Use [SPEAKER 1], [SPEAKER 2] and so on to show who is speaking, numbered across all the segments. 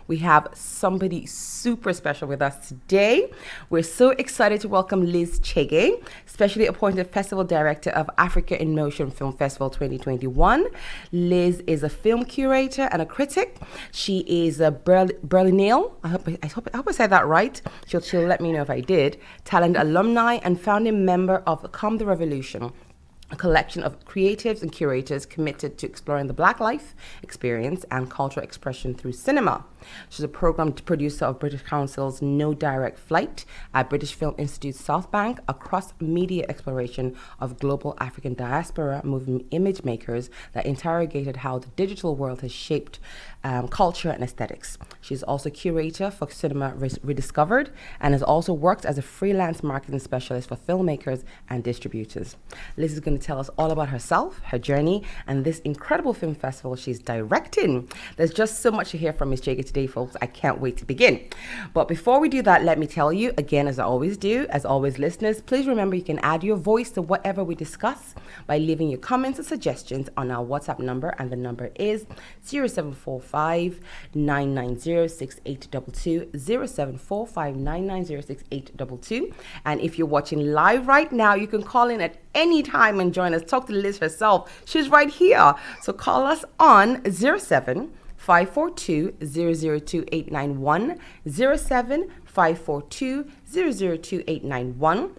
[SPEAKER 1] we have somebody super special with us today. We're so excited to welcome Liz Chege, specially appointed Festival Director of Africa in Motion Film Festival 2021. Liz is a film curator and a critic. She is a Berlinale, I hope I said that right. She'll let me know if I did. Talent alumni and founding member of Come the Revolution, a collection of creatives and curators committed to exploring the Black life experience and cultural expression through cinema. She's a program producer of British Council's No Direct Flight at British Film Institute South Bank, a cross-media exploration of global African diaspora moving image makers that interrogated how the digital world has shaped culture and aesthetics. She's also curator for Cinema Rediscovered and has also worked as a freelance marketing specialist for filmmakers and distributors. Liz is going to tell us all about herself, her journey, and this incredible film festival she's directing. There's just so much to hear from Ms. Chege today, folks. I can't wait to begin. But before we do that, let me tell you, again, as I always do, as always, listeners, please remember you can add your voice to whatever we discuss by leaving your comments and suggestions on our WhatsApp number, and the number is 0745 990 6822, 0745 990 6822. And if you're watching live right now, you can call in at any time and join us. Talk to Liz herself. She's right here. So call us on 07-542-002891, 07-542-002891.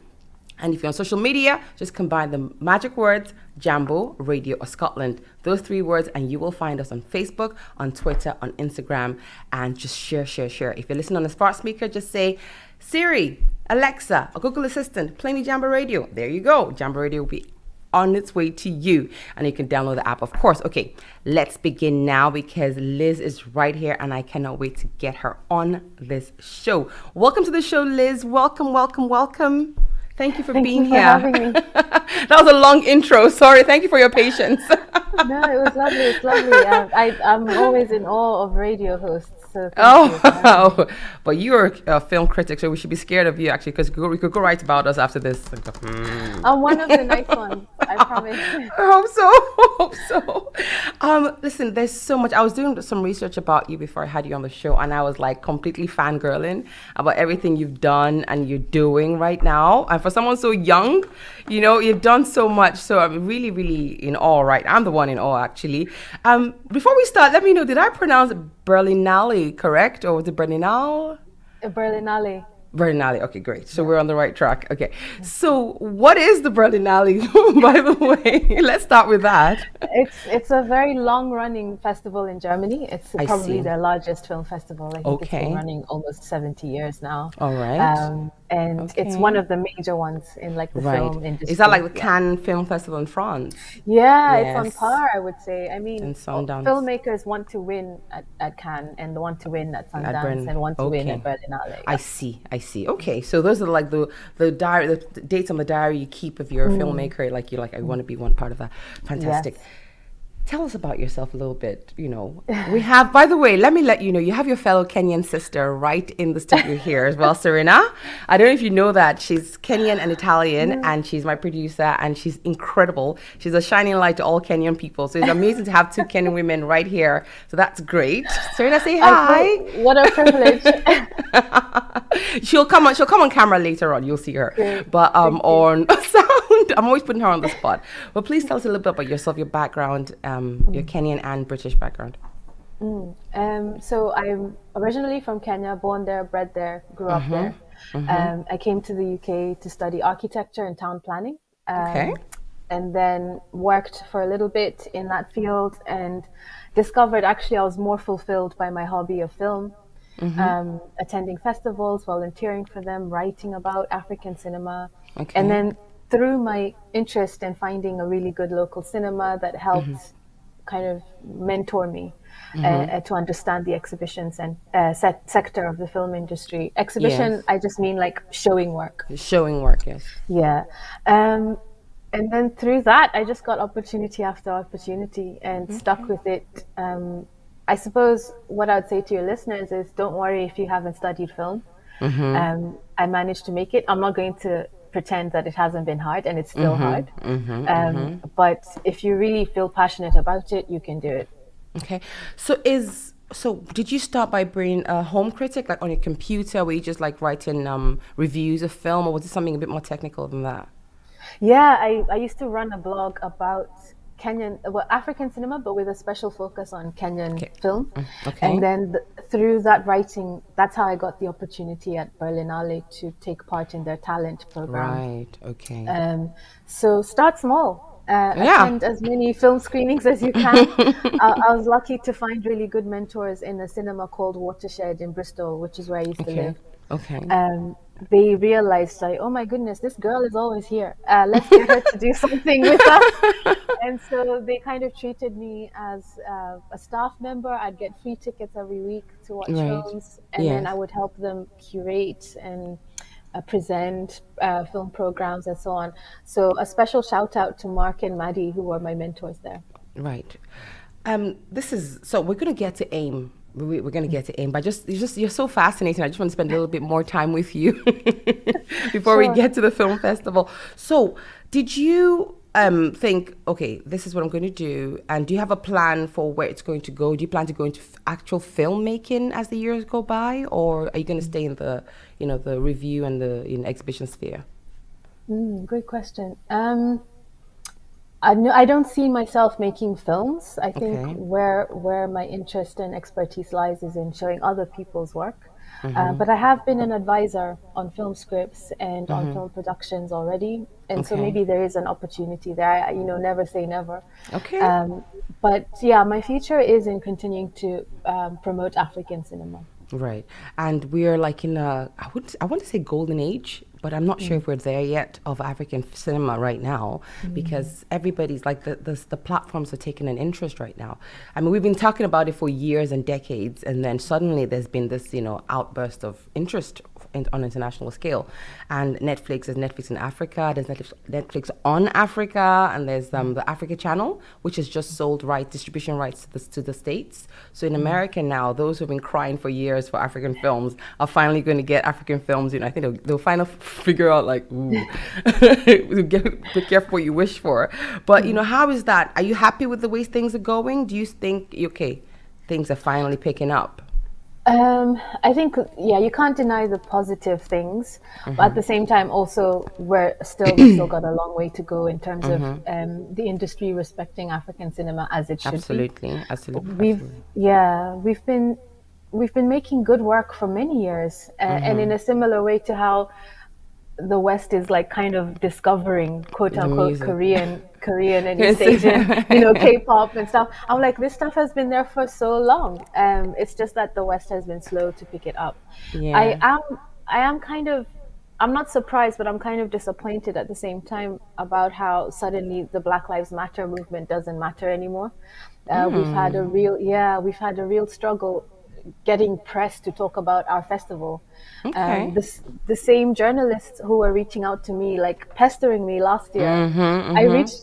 [SPEAKER 1] And if you're on social media, just combine the magic words Jambo, Radio, or Scotland. Those three words, and you will find us on Facebook, on Twitter, on Instagram, and just share. If you're listening on a smart speaker, just say, Siri, Alexa, or Google Assistant, play me Jambo Radio. There you go. Jambo Radio will be on its way to you, and you can download the app, of course. Okay, let's begin now because Liz is right here and I cannot wait to get her on this show. Welcome to the show, Liz. Welcome. Thank you for being here.
[SPEAKER 2] Having me.
[SPEAKER 1] That was a long intro. Sorry. Thank you for your patience.
[SPEAKER 2] No, it was lovely. It's lovely. I'm always in awe of radio hosts. So thank you.
[SPEAKER 1] But you're a film critic, so we should be scared of you actually, because we could go right about us after this.
[SPEAKER 2] I'm one of the nice ones, I promise.
[SPEAKER 1] I hope so. Listen, there's so much. I was doing some research about you before I had you on the show, and I was like completely fangirling about everything you've done and you're doing right now. And for someone so young, you know, you've done so much. So I'm really, really in awe, right? I'm the one in awe, actually. Before we start, let me know, did I pronounce Berlinale correct, or was it Berlinale?
[SPEAKER 2] Berlinale.
[SPEAKER 1] Berlinale. Okay, great. So we're on the right track. Okay. So what is the Berlinale, by the way? Let's start with that.
[SPEAKER 2] It's a very long-running festival in Germany. It's probably their largest film festival. I think it's been running almost 70 years now.
[SPEAKER 1] All right.
[SPEAKER 2] And it's one of the major ones in like the film industry.
[SPEAKER 1] Is that like the Cannes Film Festival in France?
[SPEAKER 2] Yeah, it's on par, I would say. I mean,
[SPEAKER 1] filmmakers
[SPEAKER 2] want to win at Cannes and want to win at Sundance and want to win at Berlinale. Yeah.
[SPEAKER 1] I see. Okay, so those are like the dates on the diary you keep of your filmmaker. Like you're like, I want to be one part of that. Fantastic. Yes. Tell us about yourself a little bit. You know, we have, by the way, let me let you know, you have your fellow Kenyan sister right in the studio here as well, Serena. I don't know if you know that. She's Kenyan and Italian, and she's my producer, and she's incredible. She's a shining light to all Kenyan people. So it's amazing to have two Kenyan women right here. So that's great. Serena, say hi.
[SPEAKER 2] What a privilege.
[SPEAKER 1] She'll come on camera later on. You'll see her.
[SPEAKER 2] Great.
[SPEAKER 1] But on sound, I'm always putting her on the spot. But please tell us a little bit about yourself, your background, your Kenyan and British background.
[SPEAKER 2] So I'm originally from Kenya, born there, bred there, grew up there. I came to the UK to study architecture and town planning. And then worked for a little bit in that field and discovered actually I was more fulfilled by my hobby of film. Attending festivals, volunteering for them, writing about African cinema. And then through my interest in finding a really good local cinema that helped kind of mentor me to understand the exhibitions and sector of the film industry. Exhibition, I just mean like showing work.
[SPEAKER 1] Showing work, yes.
[SPEAKER 2] Yeah. And then through that, I just got opportunity after opportunity and stuck with it. I suppose what I would say to your listeners is don't worry if you haven't studied film. I managed to make it. I'm not going to pretend that it hasn't been hard, and it's still hard. But if you really feel passionate about it, you can do it.
[SPEAKER 1] Okay. So is So did you start by being a home critic, like on your computer, where you just like writing reviews of film, or was it something a bit more technical than that?
[SPEAKER 2] Yeah, I used to run a blog about Kenyan, well, African cinema, but with a special focus on Kenyan
[SPEAKER 1] Okay.
[SPEAKER 2] film. And
[SPEAKER 1] Okay.
[SPEAKER 2] then through that writing, that's how I got the opportunity at Berlinale to take part in their talent program.
[SPEAKER 1] Right. Okay.
[SPEAKER 2] Um, so start small,
[SPEAKER 1] Yeah.
[SPEAKER 2] attend as many film screenings as you can. I was lucky to find really good mentors in a cinema called Watershed in Bristol, which is where I used to
[SPEAKER 1] Okay.
[SPEAKER 2] live.
[SPEAKER 1] Okay.
[SPEAKER 2] They realized like, oh my goodness, this girl is always here. Let's get her to do something with us. And so they kind of treated me as a staff member. I'd get free tickets every week to watch
[SPEAKER 1] Right.
[SPEAKER 2] films, and then I
[SPEAKER 1] Yes.
[SPEAKER 2] would help them curate and present film programs and so on. So a special shout out to Mark and Maddie, who were my mentors there.
[SPEAKER 1] Right. This is so we're gonna get to AIM. We're gonna get to AIM, but you're so fascinating. I just want to spend a little bit more time with you before we
[SPEAKER 2] Sure.
[SPEAKER 1] get to the film festival. So, did you think, okay, this is what I'm going to do, and do you have a plan for where it's going to go? Do you plan to go into actual filmmaking as the years go by, or are you going to stay in the the review and the exhibition sphere?
[SPEAKER 2] Great question. I don't see myself making films. I think
[SPEAKER 1] Okay.
[SPEAKER 2] where my interest and expertise lies is in showing other people's work. But I have been an advisor on film scripts and on film productions already, and so
[SPEAKER 1] Okay.
[SPEAKER 2] maybe there is an opportunity there. Never say never.
[SPEAKER 1] Okay.
[SPEAKER 2] Um, but yeah, my future is in continuing to promote African cinema.
[SPEAKER 1] Right. And we're like in a, I want to say golden age, but I'm not sure
[SPEAKER 2] Mm.
[SPEAKER 1] if we're there yet of African cinema right now, because everybody's like the platforms are taking an interest right now. I mean, we've been talking about it for years and decades, and then suddenly there's been this, outburst of interest on international scale. And Netflix is Netflix in Africa, there's Netflix on Africa, and there's the Africa channel, which has just sold distribution rights to the States. So in America now, those who've been crying for years for African films are finally going to get African films. I think they'll finally figure out like, ooh, be careful what you wish for. But how is that? Are you happy with the way things are going? Do you think okay, things are finally picking up?
[SPEAKER 2] I think, yeah, you can't deny the positive things, but at the same time, also we've still got a long way to go in terms of the industry respecting African cinema as it should be.
[SPEAKER 1] Absolutely, absolutely,
[SPEAKER 2] We've,
[SPEAKER 1] absolutely.
[SPEAKER 2] yeah, we've been making good work for many years, and in a similar way to how the West is like kind of discovering quote
[SPEAKER 1] The
[SPEAKER 2] unquote
[SPEAKER 1] music.
[SPEAKER 2] Korean and East
[SPEAKER 1] Yes.
[SPEAKER 2] Asian, K-pop and stuff. I'm like, this stuff has been there for so long. It's just that the West has been slow to pick it up. I
[SPEAKER 1] Yeah.
[SPEAKER 2] am I am kind of I'm not surprised, but I'm kind of disappointed at the same time about how suddenly the Black Lives Matter movement doesn't matter anymore. We've had a real struggle getting press to talk about our festival.
[SPEAKER 1] Okay.
[SPEAKER 2] The same journalists who were reaching out to me, like pestering me last year,
[SPEAKER 1] Mm-hmm, mm-hmm.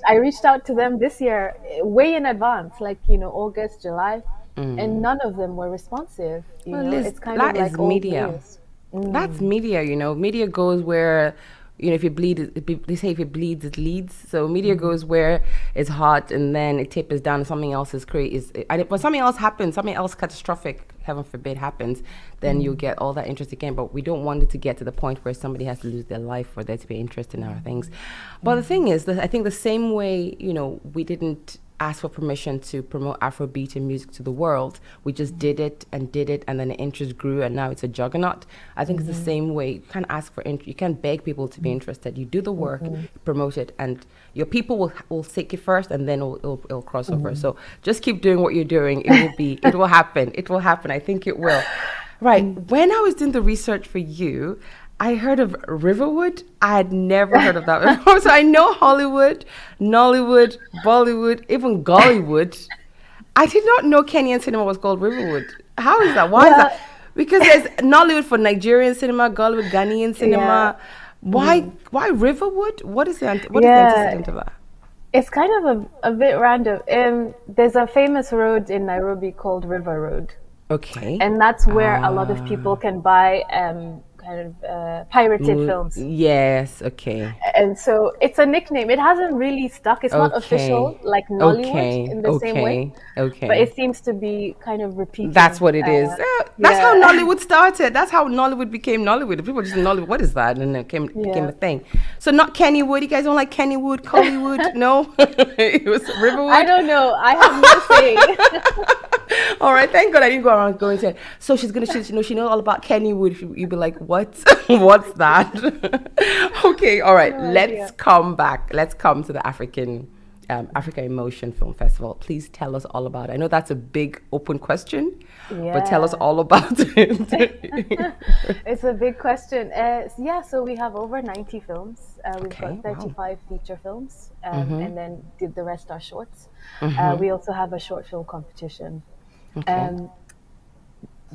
[SPEAKER 2] I reached out to them this year, way in advance, like August, July, and none of them were responsive.
[SPEAKER 1] Well, Liz,
[SPEAKER 2] It's kind of
[SPEAKER 1] that is
[SPEAKER 2] like old
[SPEAKER 1] media.
[SPEAKER 2] news.
[SPEAKER 1] That's media, Media goes where, if you bleed, they say if it bleeds, it leads. So media goes where it's hot, and then it tapers down, and something else is but something else happens, something else catastrophic, heaven forbid, happens, then you'll get all that interest again. But we don't want it to get to the point where somebody has to lose their life for there to be interest in our things. But the thing is that I think the same way, we didn't ask for permission to promote Afrobeat and music to the world. We just did it, and then the interest grew, and now it's a juggernaut. I think it's the same way. You can't ask for you can't beg people to be interested. You do the work, promote it, and your people will seek it first, and then it'll cross over. So just keep doing what you're doing. It will happen. It will happen. I think it will. Right. When I was doing the research for you, I heard of Riverwood. I had never heard of that before. So I know Hollywood, Nollywood, Bollywood, even Gollywood. I did not know Kenyan cinema was called Riverwood. How is that? Why is
[SPEAKER 2] Well,
[SPEAKER 1] that? Because there's Nollywood for Nigerian cinema, Gollywood, Ghanaian
[SPEAKER 2] yeah,
[SPEAKER 1] cinema. Why Riverwood? What is the
[SPEAKER 2] yeah.
[SPEAKER 1] antecedent of that?
[SPEAKER 2] It's kind of a bit random. There's a famous road in Nairobi called River Road.
[SPEAKER 1] Okay.
[SPEAKER 2] And that's where a lot of people can buy kind of pirated films.
[SPEAKER 1] Yes, okay.
[SPEAKER 2] And so it's a nickname. It hasn't really stuck. It's not official like Nollywood in the same way. But it seems to be kind of repeating.
[SPEAKER 1] That's what it is. That's how Nollywood started. That's how Nollywood became Nollywood. People just Nollywood. What is that? And it became a thing. So not Kennywood. You guys don't like Kennywood, Collywood? No, it was Riverwood.
[SPEAKER 2] I don't know. I have no say.
[SPEAKER 1] All right, thank God I didn't go around going to. So she knows all about Kennywood. You'd be like, what? What's that? Okay, all right. Let's come back. Let's come to the Africa Emotion Film Festival. Please tell us all about it. I know that's a big open question, but tell us all about it.
[SPEAKER 2] It's a big question. So we have over 90 films. We've got 35 feature films, and then the rest are shorts. We also have a short film competition.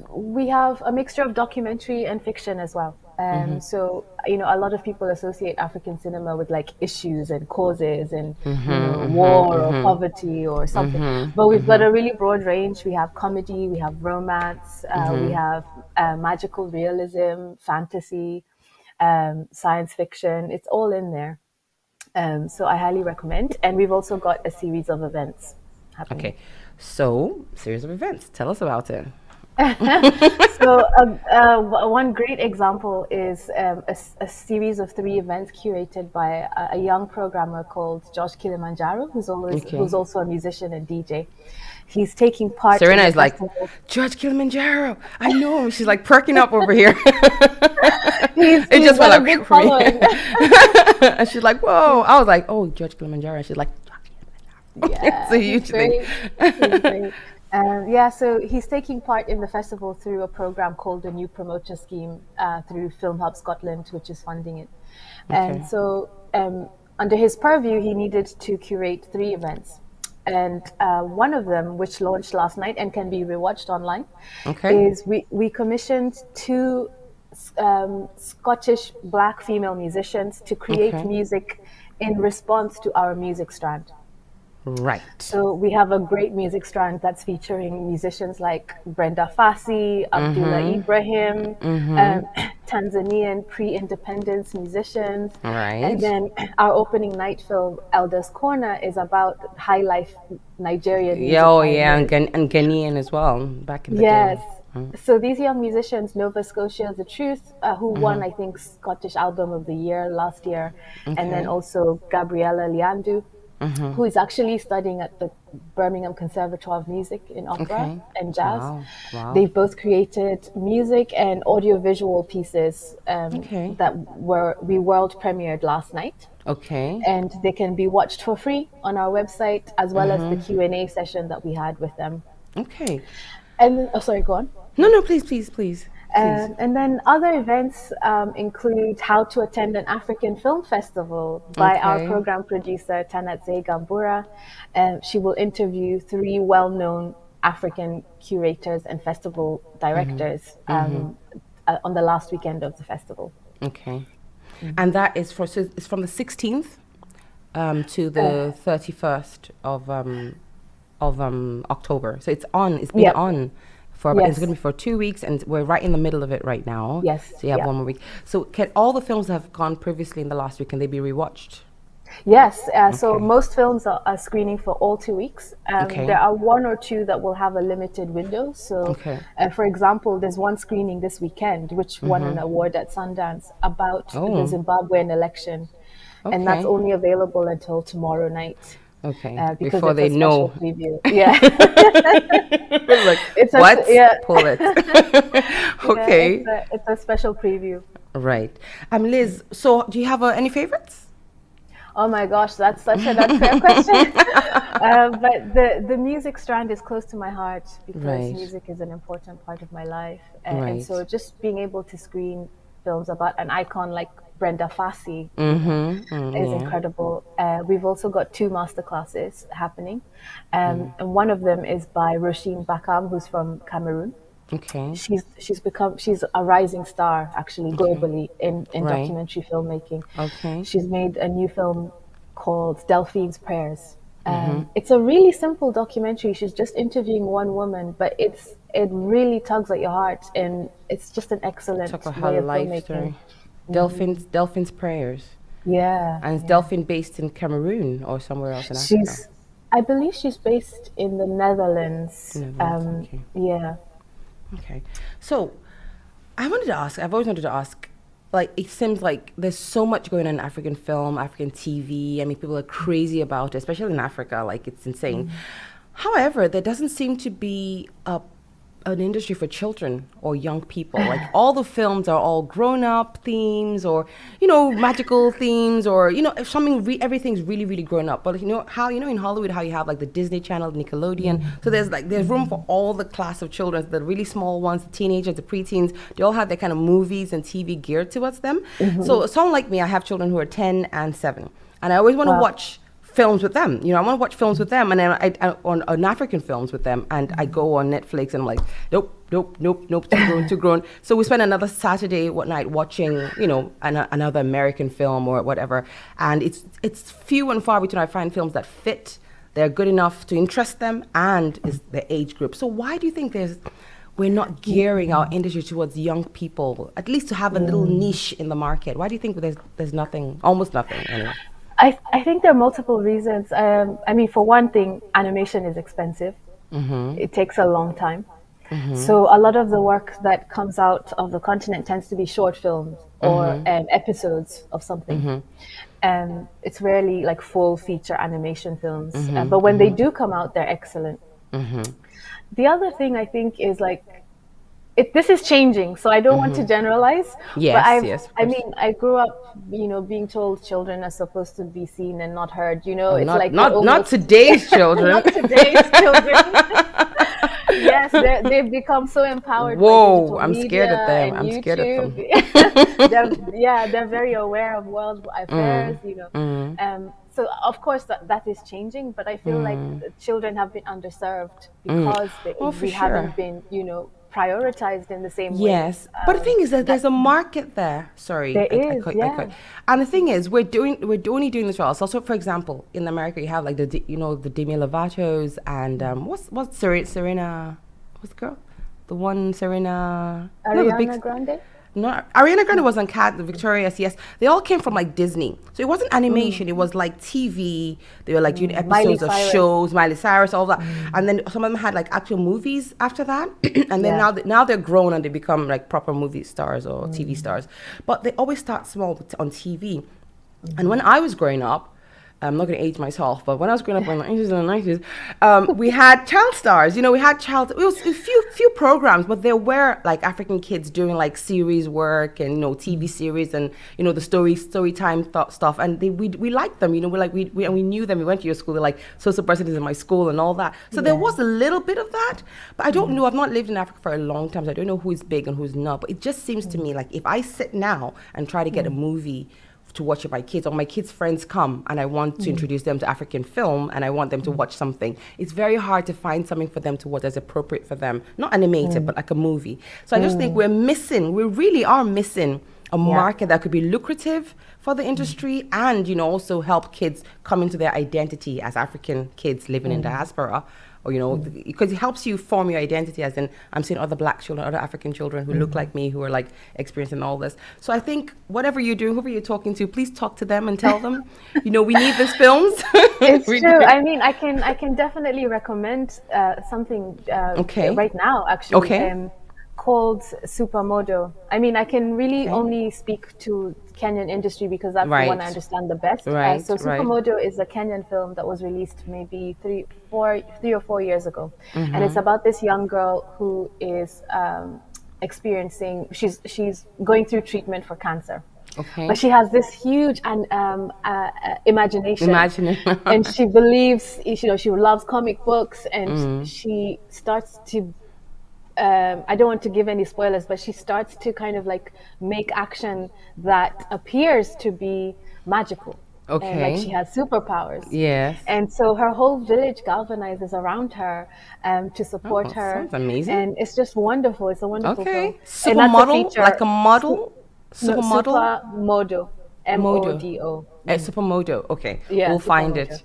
[SPEAKER 2] We have a mixture of documentary and fiction as well. So, a lot of people associate African cinema with like issues and causes and war or poverty or something. But we've got a really broad range. We have comedy, we have romance, we have magical realism, fantasy, science fiction. It's all in there. So I highly recommend. And we've also got a series of events happening.
[SPEAKER 1] Okay, so series of events. Tell us about it.
[SPEAKER 2] So one great example is a series of 3 events curated by a young programmer called Josh Kilimanjaro, who's also a musician and DJ. He's taking part.
[SPEAKER 1] Serena is like, George Kilimanjaro. I know him. She's like perking up over here.
[SPEAKER 2] It just went like for me.
[SPEAKER 1] And she's like, whoa. I was like, oh, George Kilimanjaro. And she's like,
[SPEAKER 2] yeah,
[SPEAKER 1] it's a huge thing.
[SPEAKER 2] So he's taking part in the festival through a program called the New Promoter Scheme through Film Hub Scotland, which is funding it. And so under his purview, he needed to curate 3 events. And one of them, which launched last night and can be rewatched online, is we commissioned 2 Scottish Black female musicians to create music in response to our music strand.
[SPEAKER 1] Right.
[SPEAKER 2] So we have a great music strand that's featuring musicians like Brenda Fassie, Abdullah Ibrahim, Tanzanian pre-independence musicians.
[SPEAKER 1] Right.
[SPEAKER 2] And then our opening night film, Elders Corner, is about high life Nigerian music.
[SPEAKER 1] And Ghanaian as well, back in the day.
[SPEAKER 2] So these young musicians, Nova Scotia The Truth, who won, I think, Scottish Album of the Year last year, and then also Gabriella Liandu, who is actually studying at the Birmingham Conservatoire of Music in opera and jazz. Wow. They've both created music and audiovisual pieces that we world premiered last night. And they can be watched for free on our website, as well as the Q&A session that we had with them. And sorry, go on.
[SPEAKER 1] No, please.
[SPEAKER 2] And then other events include how to attend an African film festival by our program producer, Tanatze Gambura. She will interview 3 well-known African curators and festival directors on the last weekend of the festival.
[SPEAKER 1] And that is it's from the 16th to the 31st of October. So it's been on. It's going to be for 2 weeks, and we're right in the middle of it right now. So you have 1 more week. So can all the films that have gone previously in the last week, can they be rewatched?
[SPEAKER 2] Yes. So most films are screening for all 2 weeks. There are 1 or 2 that will have a limited window. So, for example, there's one screening this weekend, which won an award at Sundance about the Zimbabwean election. And that's only available until tomorrow night.
[SPEAKER 1] Before they know.
[SPEAKER 2] Preview.
[SPEAKER 1] It's like, what? Pull it.
[SPEAKER 2] It's a special preview.
[SPEAKER 1] Right. Liz, so do you have any favorites?
[SPEAKER 2] Oh my gosh, that's such an unfair question. But the music strand is close to my heart because music is an important part of my life. And so just being able to screen films about an icon like Brenda Fassie is incredible. We've also got 2 masterclasses happening. And one of them is by Roisin Bakam, who's from Cameroon. She's a rising star actually globally in documentary filmmaking. She's made a new film called Delphine's Prayers. It's a really simple documentary. She's just interviewing one woman, but it really tugs at your heart, and it's just an excellent
[SPEAKER 1] Talk about
[SPEAKER 2] way
[SPEAKER 1] her
[SPEAKER 2] of
[SPEAKER 1] life
[SPEAKER 2] filmmaking.
[SPEAKER 1] story. Delphine's Prayers.
[SPEAKER 2] Yeah.
[SPEAKER 1] And is Delphine based in Cameroon or somewhere else in Africa?
[SPEAKER 2] I believe she's based in the Netherlands.
[SPEAKER 1] Okay.
[SPEAKER 2] Yeah.
[SPEAKER 1] Okay. So I've always wanted to ask, like, it seems like there's so much going on in African film, African TV. I mean, people are crazy about it, especially in Africa. Like, it's insane. However, there doesn't seem to be an industry for children or young people. Like, all the films are all grown-up themes, or, you know, magical themes, or, you know, if everything's really, really grown up. But, you know, in Hollywood, how you have, like, the Disney Channel, Nickelodeon. So there's room for all the class of children, the really small ones, the teenagers, the preteens. They all have their kind of movies and TV geared towards them. So someone like me, I have children who are 10 and 7. And I always want to watch films with them. You know, I want to watch films with them, and then I on African films with them, and I go on Netflix and I'm like, nope, too grown. So we spend another Saturday night watching, you know, another American film or whatever, and it's few and far between I find films that fit, they're good enough to interest them, and is the age group. So why do you think we're not gearing our industry towards young people, at least to have a little niche in the market? Why do you think there's nothing, almost nothing anyway?
[SPEAKER 2] I think there are multiple reasons. I mean, for one thing, animation is expensive. It takes a long time. So a lot of the work that comes out of the continent tends to be short films or episodes of something. It's rarely like full feature animation films. But when they do come out, they're excellent. The other thing I think is like, this is changing, so I don't want to generalize.
[SPEAKER 1] Yes,
[SPEAKER 2] I mean, I grew up, you know, being told children are supposed to be seen and not heard. You know, it's
[SPEAKER 1] not today's children.
[SPEAKER 2] Not today's children. Yes, they've become so empowered.
[SPEAKER 1] Whoa,
[SPEAKER 2] by
[SPEAKER 1] I'm scared of them. I'm
[SPEAKER 2] YouTube.
[SPEAKER 1] scared of
[SPEAKER 2] them. They're very aware of world affairs. You know, so of course that is changing, but I feel like children have been underserved because we haven't been, you know, prioritized in the same way.
[SPEAKER 1] Yes, but the thing is that there's a market there. Sorry,
[SPEAKER 2] there is.
[SPEAKER 1] And the thing is, we're only doing this well. So, for example, in America, you have like the Demi Lovato's and what's Serena? What's the girl? The one Serena.
[SPEAKER 2] Ariana Grande.
[SPEAKER 1] No, Ariana Grande was on Victoria's. Yes, they all came from like Disney, so it wasn't animation. It was like TV. They were like doing episodes of shows, Miley Cyrus, all that, and then some of them had like actual movies after that. And then now they're grown and they become like proper movie stars or TV stars. But they always start small on TV. And when I was growing up, I'm not going to age myself, but when I was growing up in the 80s and the 90s, we had child stars. You know, it was a few programs, but there were like African kids doing like series work and, you know, TV series and, you know, the story time stuff. And we liked them, you know, we knew them. We went to your school, they're like, so person is in my school and all that. So there was a little bit of that, but I don't know. I've not lived in Africa for a long time, so I don't know who's big and who's not. But it just seems to me like if I sit now and try to get a movie to watch with my kids, or my kids' friends come and I want to introduce them to African film and I want them to watch something, it's very hard to find something for them to watch that's appropriate for them. Not animated, but like a movie. So I just think we really are missing a market that could be lucrative for the industry and, you know, also help kids come into their identity as African kids living in diaspora. Or, you know, because it helps you form your identity, as in I'm seeing other black children, other African children who look like me, who are like experiencing all this. So I think whatever you're doing, whoever you're talking to, please talk to them and tell them, you know, we need these films.
[SPEAKER 2] It's true. I mean, I can definitely recommend something right now, actually. Called Supermodo. I mean, I can really only speak to Kenyan industry because that's the one I understand the best. So Supermodo is a Kenyan film that was released maybe 3 or 4 years ago, and it's about this young girl who is experiencing. She's going through treatment for cancer. But she has this huge imagination, and she believes, you know, she loves comic books, and she starts to. I don't want to give any spoilers, but she starts to kind of like make action that appears to be magical. And like she has superpowers. Yes. And so her whole village galvanizes around her to support her.
[SPEAKER 1] Sounds amazing.
[SPEAKER 2] And it's just wonderful. It's a wonderful film.
[SPEAKER 1] Supermodel? Like a model?
[SPEAKER 2] Supermodo. M-O-D-O.
[SPEAKER 1] Supermodo. Okay.
[SPEAKER 2] Yeah,
[SPEAKER 1] we'll find it.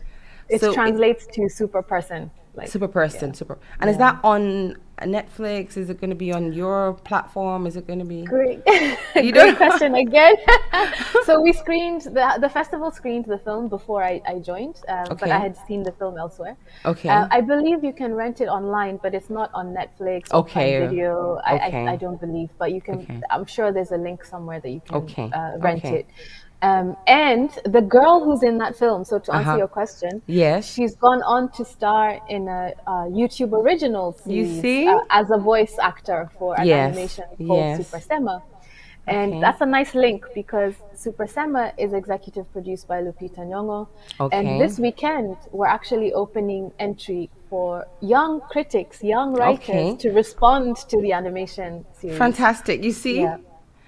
[SPEAKER 2] It
[SPEAKER 1] So
[SPEAKER 2] translates to super person. Like,
[SPEAKER 1] super
[SPEAKER 2] yeah.
[SPEAKER 1] person, super. And is that on Netflix? Is it going to be on your platform? Is it going to be?
[SPEAKER 2] Great,
[SPEAKER 1] You
[SPEAKER 2] great
[SPEAKER 1] don't.
[SPEAKER 2] question again. So we screened the festival screened the film before I joined, but I
[SPEAKER 1] Okay.
[SPEAKER 2] had seen the film elsewhere.
[SPEAKER 1] Okay.
[SPEAKER 2] I believe you can rent it online, but it's not on Netflix or Prime
[SPEAKER 1] Okay.
[SPEAKER 2] Video. I
[SPEAKER 1] Okay.
[SPEAKER 2] don't believe, but you can.
[SPEAKER 1] Okay.
[SPEAKER 2] I'm sure there's a link somewhere that you can
[SPEAKER 1] Okay.
[SPEAKER 2] rent
[SPEAKER 1] Okay.
[SPEAKER 2] it. And the girl who's in that film, so to answer
[SPEAKER 1] Uh-huh.
[SPEAKER 2] your question,
[SPEAKER 1] Yes.
[SPEAKER 2] she's gone on to star in a YouTube original
[SPEAKER 1] You
[SPEAKER 2] series
[SPEAKER 1] see?
[SPEAKER 2] as a voice actor for an
[SPEAKER 1] Yes.
[SPEAKER 2] animation called Super
[SPEAKER 1] Yes.
[SPEAKER 2] Sema. And
[SPEAKER 1] Okay.
[SPEAKER 2] that's a nice link because Super Sema is executive produced by Lupita Nyong'o. And
[SPEAKER 1] Okay.
[SPEAKER 2] this weekend, we're actually opening entry for young critics, young writers
[SPEAKER 1] Okay.
[SPEAKER 2] to respond to the animation series.
[SPEAKER 1] Fantastic. You see?
[SPEAKER 2] Yeah.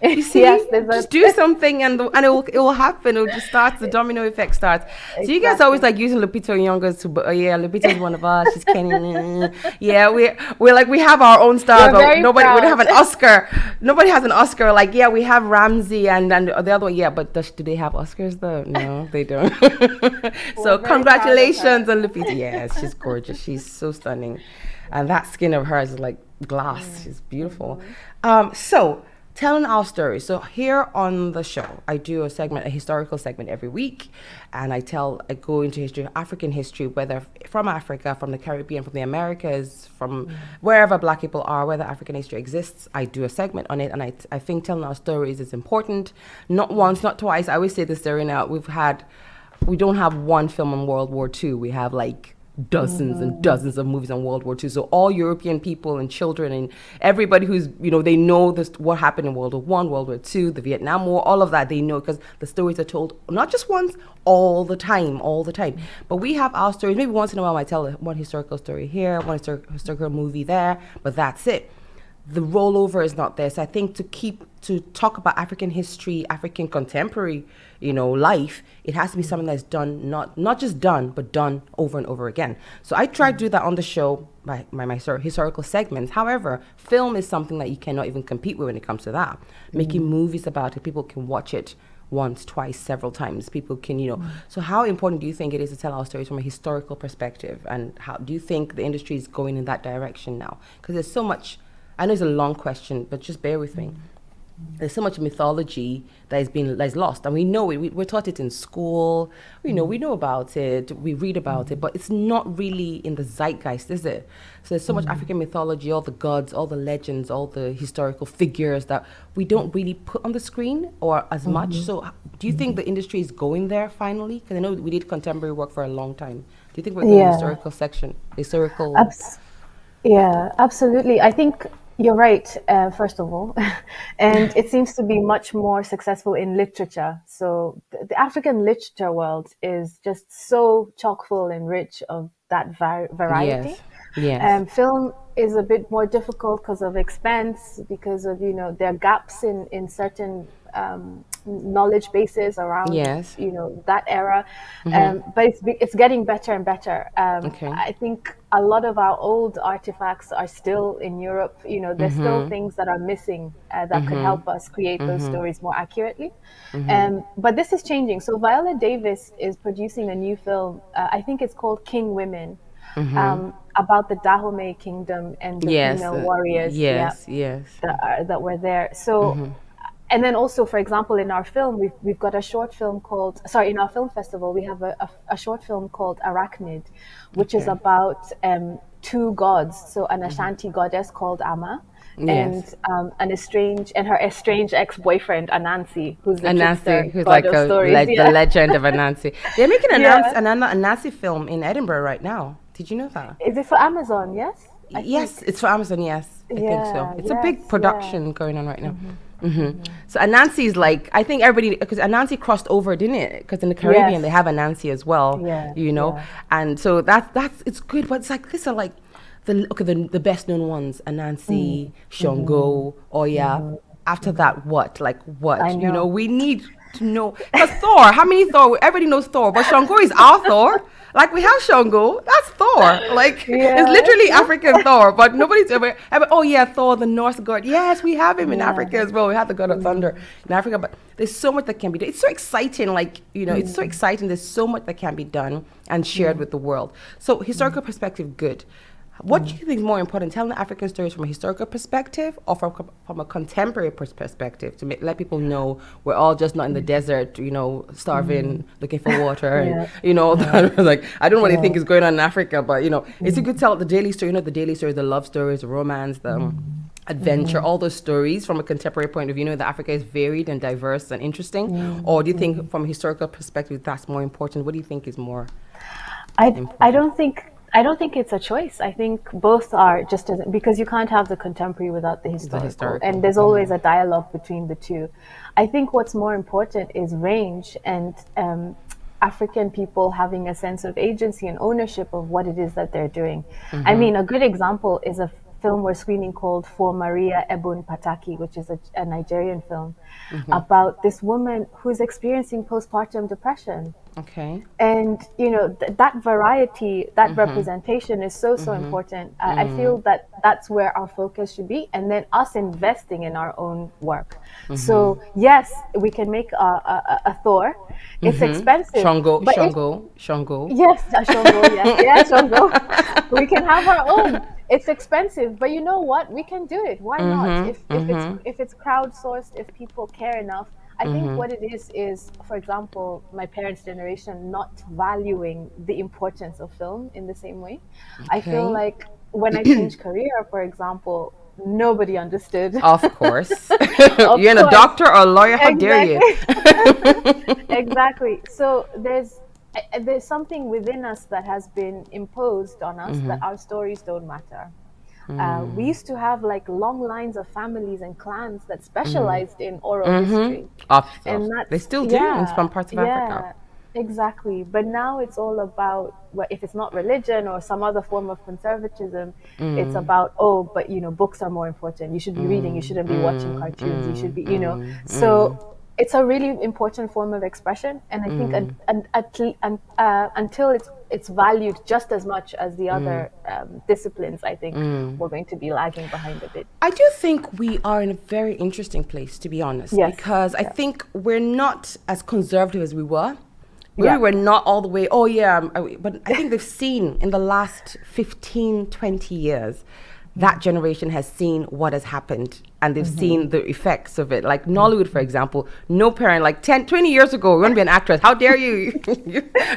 [SPEAKER 1] You
[SPEAKER 2] Yes,
[SPEAKER 1] see,
[SPEAKER 2] there's a
[SPEAKER 1] just do something and it will happen. It will just start. The domino effect starts. So you guys always
[SPEAKER 2] exactly.
[SPEAKER 1] like using Lupita Nyong'o to, yeah, Lupita's one of us. She's Kenny. Yeah, we're like we have our own stars,
[SPEAKER 2] We're
[SPEAKER 1] but
[SPEAKER 2] very
[SPEAKER 1] nobody we don't have
[SPEAKER 2] proud.
[SPEAKER 1] an Oscar. Nobody has an Oscar. Like yeah, we have Ramsey and the other one. Yeah, but do they have Oscars though? No, they don't. So
[SPEAKER 2] We're very proud of her.
[SPEAKER 1] congratulations on Lupita. Yes, she's gorgeous. She's so stunning, and that skin of hers is like glass. She's beautiful. So telling our stories. So here on the show, I do a historical segment every week, and I go into history, African history, whether from Africa, from the Caribbean, from the Americas, from wherever Black people are, whether African history exists. I do a segment on it, and I think telling our stories is important. Not once, not twice. I always say this, Serena. We don't have one film on World War II. We have like dozens and dozens of movies on World War II. So all European people and children and everybody who's, they know what happened in World War One, World War II, the Vietnam War, all of that they know because the stories are told not just once, all the time. But we have our stories. Maybe once in a while I might tell one historical story here, one historical movie there, but that's it. The rollover is not there. So I think to talk about African history, African contemporary, life, it has to be something that's done, not just done, but done over and over again. So I try to do that on the show by my historical segments. However, film is something that you cannot even compete with when it comes to that. Making movies about it, people can watch it once, twice, several times. People can, So how important do you think it is to tell our stories from a historical perspective? And how do you think the industry is going in that direction now? Because there's so much. I know it's a long question, but just bear with me. There's so much mythology that's lost, and we know it. We're taught it in school. We know about it. We read about it, but it's not really in the zeitgeist, is it? So there's so much African mythology, all the gods, all the legends, all the historical figures that we don't really put on the screen or as much. So do you think the industry is going there finally? Because I know we did contemporary work for a long time. Do you think we're going
[SPEAKER 2] Yeah.
[SPEAKER 1] historical?
[SPEAKER 2] Abs- yeah, absolutely. I think you're right, first of all. And it seems to be much more successful in literature. So the African literature world is just so chock full and rich of that variety.
[SPEAKER 1] Yes. Yes.
[SPEAKER 2] Film is a bit more difficult because of expense, because of, there are gaps in certain knowledge bases around,
[SPEAKER 1] Yes.
[SPEAKER 2] that era. But it's getting better and better.
[SPEAKER 1] Okay.
[SPEAKER 2] I think a lot of our old artifacts are still in Europe. There's still things that are missing that could help us create those stories more accurately. But this is changing. So Viola Davis is producing a new film. I think it's called King Women. About the Dahomey Kingdom and the
[SPEAKER 1] Yes.
[SPEAKER 2] female warriors,
[SPEAKER 1] Yes. Yes.
[SPEAKER 2] that were there. So, and then also, for example, in our film, we've got a short film called. Sorry, in our film festival, we have a short film called Arachnid, which is about two gods. So an Ashanti goddess called Ama.
[SPEAKER 1] Yes.
[SPEAKER 2] And her estranged ex-boyfriend Anansi, who's the trickster
[SPEAKER 1] Anansi, who's
[SPEAKER 2] god
[SPEAKER 1] like
[SPEAKER 2] of stories.
[SPEAKER 1] the legend of Anansi. They're making
[SPEAKER 2] Yeah.
[SPEAKER 1] an Anansi film in Edinburgh right now. Did you know that?
[SPEAKER 2] Is it for Amazon? Yes. I
[SPEAKER 1] Yes,
[SPEAKER 2] think.
[SPEAKER 1] it's for Amazon. Yes, I think so.
[SPEAKER 2] Yeah.
[SPEAKER 1] It's a
[SPEAKER 2] Yes.
[SPEAKER 1] big
[SPEAKER 2] Yeah.
[SPEAKER 1] production going on right now. So Anansi is like, I think everybody, because Anansi crossed over, didn't it? Because in the Caribbean
[SPEAKER 2] Yes.
[SPEAKER 1] they have Anansi as well.
[SPEAKER 2] Yeah, yeah.
[SPEAKER 1] And so that's it's good, but it's like these are like the best known ones: Anansi, Shango, Oya. After that, what? Like what?
[SPEAKER 2] I know.
[SPEAKER 1] We need to know. Because Thor, how many Thor? Everybody knows Thor, but Shango is our Thor. Like we have Shango, that's Thor. Like it's literally African Thor, but nobody's ever. Oh yeah, Thor, the Norse god. Yes, we have him in Africa as well. We have the god of thunder in Africa, but there's so much that can be done. It's so exciting. Like it's so exciting. There's so much that can be done and shared with the world. So historical perspective, good. What do you think is more important, telling African stories from a historical perspective or from a contemporary perspective to let people know we're all just not in the desert, starving, looking for water, and, like, I don't really think is going on in Africa, but, it's a good tell the daily story, the daily stories, the love stories, the romance, the adventure, all those stories from a contemporary point of view, that Africa is varied and diverse and interesting? Or do you think from a historical perspective that's more important? What do you think is more important?
[SPEAKER 2] I don't think it's a choice. I think both are just as, because you can't have the contemporary without the historical. And there's always a dialogue between the two. I think what's more important is range and African people having a sense of agency and ownership of what it is that they're doing. I mean, a good example is a film we're screening called For Maria Ebun Pataki, which is a Nigerian film about this woman who's experiencing postpartum depression.
[SPEAKER 1] Okay.
[SPEAKER 2] And, that variety, that representation is so important. I feel that that's where our focus should be. And then us investing in our own work. So, yes, we can make a Thor. It's expensive.
[SPEAKER 1] Shango.
[SPEAKER 2] Yes, Shango, yes, Shango. We can have our own. It's expensive, but you know what? We can do it. Why not? If it's crowdsourced, if people care enough. I think what it is, for example, my parents' generation not valuing the importance of film in the same way. I feel like when I changed career, for example, nobody understood.
[SPEAKER 1] Of course. You're a doctor or a lawyer, how dare you?
[SPEAKER 2] Exactly. So there's something within us that has been imposed on us that our stories don't matter. We used to have like long lines of families and clans that specialized in oral history.
[SPEAKER 1] And they still do in some parts of Africa.
[SPEAKER 2] Exactly. But now it's all about, well, if it's not religion or some other form of conservatism, it's about, but books are more important. You should be reading. You shouldn't be watching cartoons. You should be, So it's a really important form of expression, and I think until it's valued just as much as the other disciplines, I think we're going to be lagging behind a bit.
[SPEAKER 1] I do think we are in a very interesting place, to be honest, because I think we're not as conservative as we were. We were not all the way, but I think they've seen in the last 15, 20 years, that generation has seen what has happened and they've seen the effects of it. Like Nollywood, for example, no parent, like 10, 20 years ago, you want to be an actress. How dare you?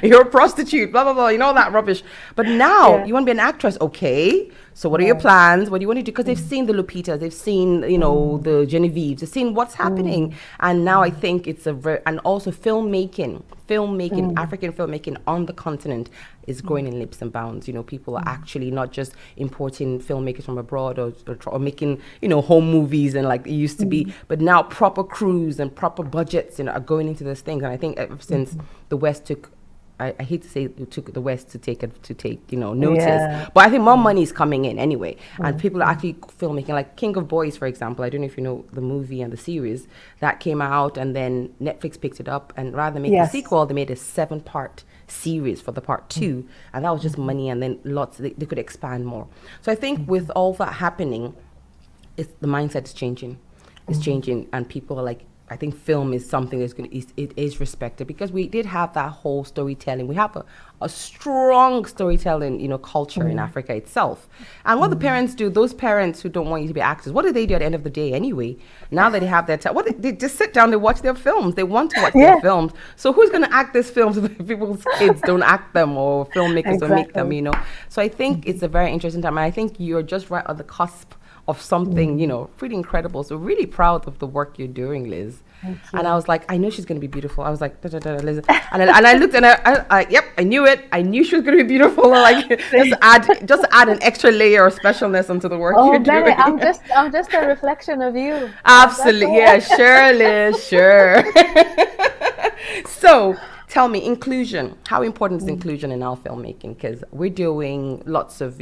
[SPEAKER 1] You're a prostitute, blah, blah, blah, that rubbish. But now you want to be an actress. Okay. So what are your plans? What do you want to do? Because they've seen the Lupitas, they've seen, the Genevieves, they've seen what's happening. And now I think it's and also filmmaking, African filmmaking on the continent is growing in leaps and bounds. People are actually not just importing filmmakers from abroad or making, home movies and like it used to be, but now proper crews and proper budgets, are going into those things. And I think ever since the West took, I hate to say it took the West to take notice, but I think more money is coming in anyway, and people are actually filmmaking. Like King of Boys, for example, I don't know if you know the movie and the series that came out, and then Netflix picked it up, and rather than make a sequel, they made a 7-part series for the part 2, and that was just money, and then they could expand more. So I think with all that happening, the mindset is changing. It's changing, and people are like, I think film is something it is respected, because we did have that whole storytelling. We have a strong storytelling, culture in Africa itself. And what the parents do, those parents who don't want you to be actors, what do they do at the end of the day anyway? Now that they have their time, they just sit down, they watch their films. They want to watch their films. So who's going to act these films if people's kids don't act them, or filmmakers don't make them, So I think it's a very interesting time. And I think you're just right on the cusp of something, pretty incredible. So really proud of the work you're doing, Liz. And I was like, I know she's going to be beautiful. I was like, Liz. And I looked and I knew it. I knew she was going to be beautiful. Like, just add an extra layer of specialness onto the work you're doing.
[SPEAKER 2] I'm just a reflection of you.
[SPEAKER 1] Absolutely. Yeah, sure, Liz, sure. So tell me, inclusion. How important is inclusion in our filmmaking? Because we're doing lots of,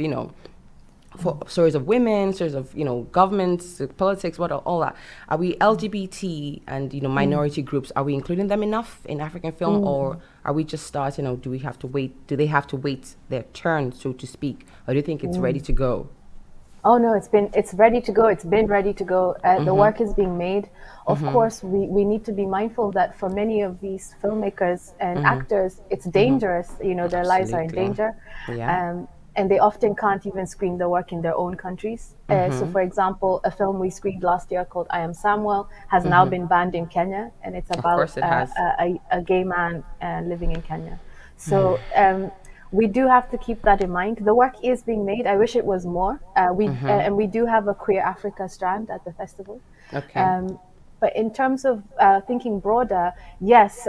[SPEAKER 1] for stories of women, stories of, you know, governments, politics, all that. Are we LGBT and, you know, minority groups, are we including them enough in African film, or are we just starting, or do they have to wait their turn, so to speak, or do you think it's ready to go?
[SPEAKER 2] Oh no, it's ready to go. It's been ready to go. The work is being made. Of course, we need to be mindful that for many of these filmmakers and actors, it's dangerous. You know, their lives are in danger.
[SPEAKER 1] Yeah.
[SPEAKER 2] And they often can't even screen the work in their own countries. So, for example, a film we screened last year called I Am Samuel has now been banned in Kenya, and it's
[SPEAKER 1] Of
[SPEAKER 2] about
[SPEAKER 1] course it has.
[SPEAKER 2] a gay man living in Kenya. So we do have to keep that in mind. The work is being made. I wish it was more. And we do have a Queer Africa strand at the festival.
[SPEAKER 1] Okay.
[SPEAKER 2] But in terms of thinking broader, yes,